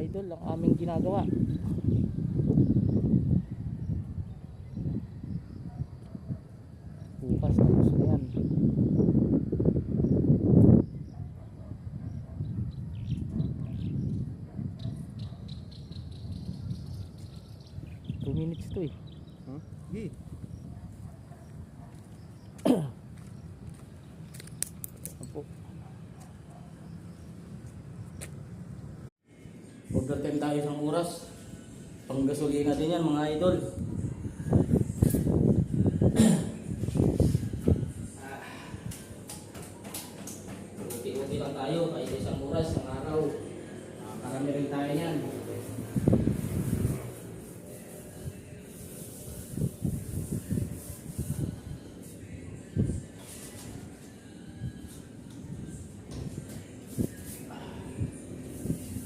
idol ang aming ginagawa. Bukas tapos na yan. Minutes to eh. Huh? Gi. Apo. Overtime tayo isang oras. Pang gasolina din yan mga idol.